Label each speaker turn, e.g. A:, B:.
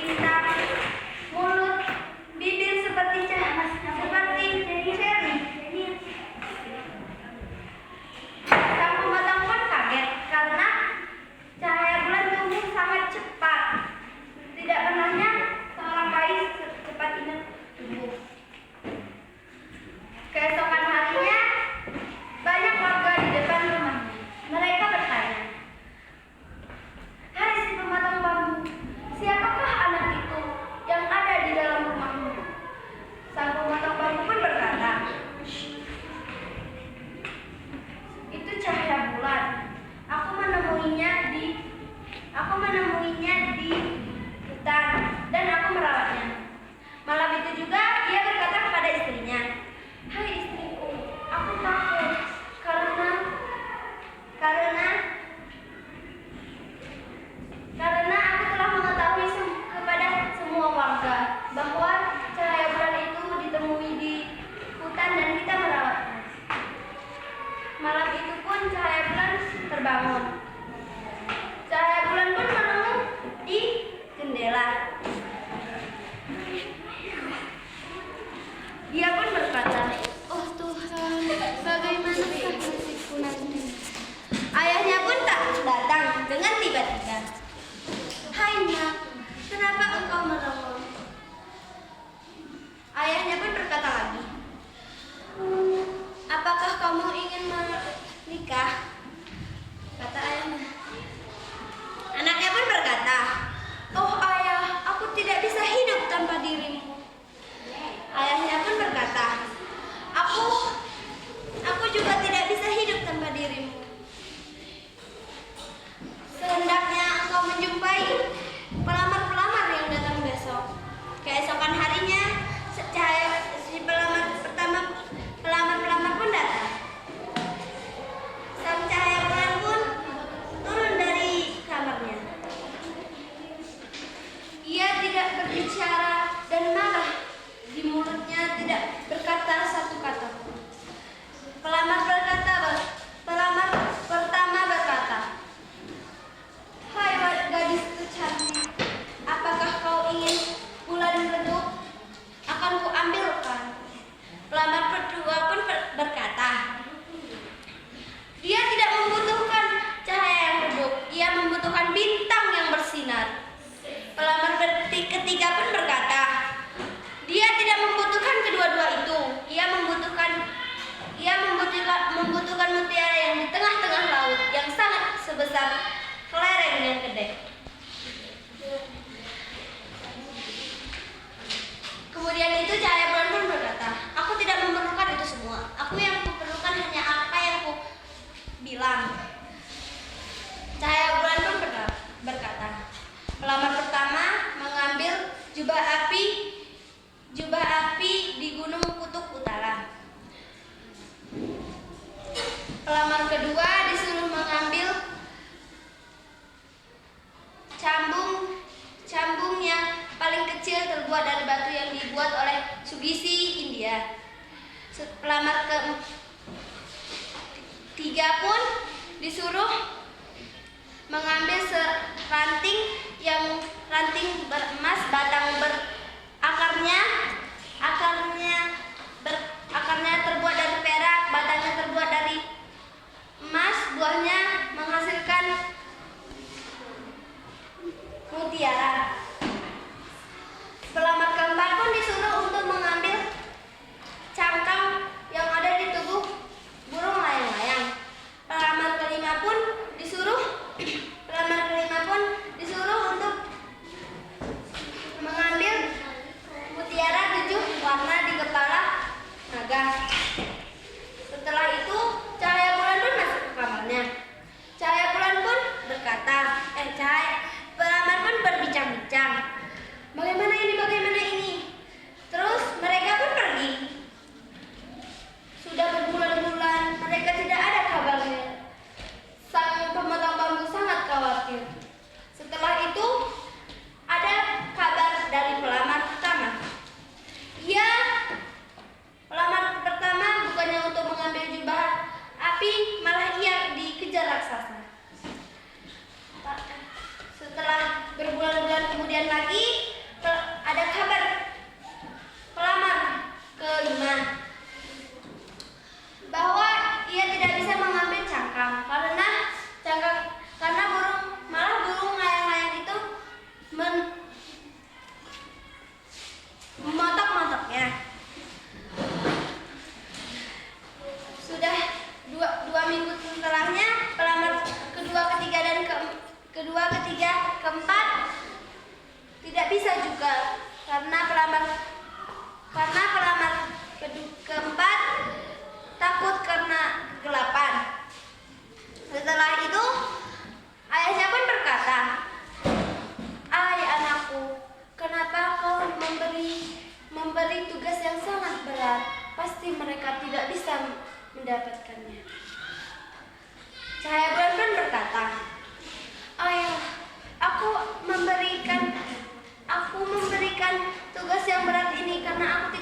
A: bintang, mulut, bibir seperti cherry. Sang pematang pun kaget karena cahaya bulan tumbuh sangat cepat. Tidak pernahnya seorang bayi secepat ini tumbuh. Keesokan harinya, banyak warga di depan rumahnya. Mereka bertanya, "Hai si pematang bambu, siapakah anak itu yang ada di dalam rumahmu?" Sang pematang bambu pun berkata, "Itu cahaya bulan. Aku menemuinya di hutan dan aku merawatnya." Malam itu juga ia berkata kepada istrinya, "Hai istriku, aku takut karena aku telah mengetahui kepada semua warga bahwa cahaya bulan itu ditemui di hutan dan kita merawatnya." Malam itu pun cahaya bulan terbangun. Cahaya bulan pun menunggu di jendela. Dia pun berkata, "Oh Tuhan, bagaimanakah nasibku nanti?" Ayahnya pun tak datang dengan tiba-tiba. "Hai nak, kenapa engkau merengek?" Ayahnya pun berkata lagi, "Apakah kamu ingin menikah?" Kata ayahnya. Anaknya pun berkata, "Oh ayah, aku tidak bisa hidup tanpa dirimu." Ayahnya pun berkata, Aku juga tidak bisa hidup tanpa dirimu. Sehendaknya engkau menjumpai pelamar-pelamar yang datang besok." Keesokan harinya, pelamar-pelamar pun datang. Sang cahaya bulan pun turun dari kamarnya. Ia tidak berbicara dan malah di mulutnya tidak berkata satu kata pun. Pelamar pertama berkata, "Hai gadisku cantik, apakah kau ingin bulan redup? Akan kuambilkan." Pelamar kedua pun berkata, "Dia tidak membutuhkan cahaya yang redup, ia membutuhkan bintang yang bersinar." Pelamar ketiga pun berkata, "Dia tidak membutuhkan kedua-dua itu, ia membutuhkan mutiara yang di tengah-tengah laut yang sangat sebesar kelereng yang gede." Kemudian itu cahaya bulan pun berkata, "Aku tidak memerlukan itu semua. Yang kuperlukan hanya apa yang ku bilang." Cahaya bulan pun berkata, "Pelamar pertama mengambil jubah api di Gunung Kutub Utara. Pelamar kedua disuruh mengambil cambung yang paling kecil terbuat dari batu yang dibuat oleh Sugisi India. Pelamar ketiga pun disuruh mengambil seranting beremas, batang akarnya terbuat dari perak, batangnya terbuat dari emas, buahnya menghasilkan mutiara. Pelamar keempat pun disuruh untuk mengambil cangkang yang ada di tubuh burung layang-layang. Pelamar kelima pun disuruh untuk mengambil mutiara 7 warna di kepala naga. Setelah itu cahaya bulan pun masuk ke kamarnya. Cahaya bulan pun berkata, pelamar pun berbincang-bincang, Bagaimana ini? Terus mereka pun pergi. Sudah berbulan-bulan mereka tidak ada kabarnya. Sang pematang bambu sangat khawatir. Setelah itu ada kabar dari pelamar pertama. Pelamar pertama bukannya untuk mengambil jubah api, malah ia dikejar raksasa. Setelah berbulan-bulan kemudian lagi, ada kabar pelamar kelima bahwa ia tidak bisa mengambil cangkang karena burung layang-layang itu mematok-matoknya. Sudah dua minggu setelahnya, pelamar kedua, ketiga, keempat tidak bisa juga karena pelamar keempat takut karena kegelapan. Setelah itu ayahnya pun berkata, "Hai anakku, kenapa kau memberi tugas yang sangat berat? Pasti mereka tidak bisa mendapatkannya." Cahaya bulan pun berkata, "Ayah, aku memberikan tugas yang berat ini karena aku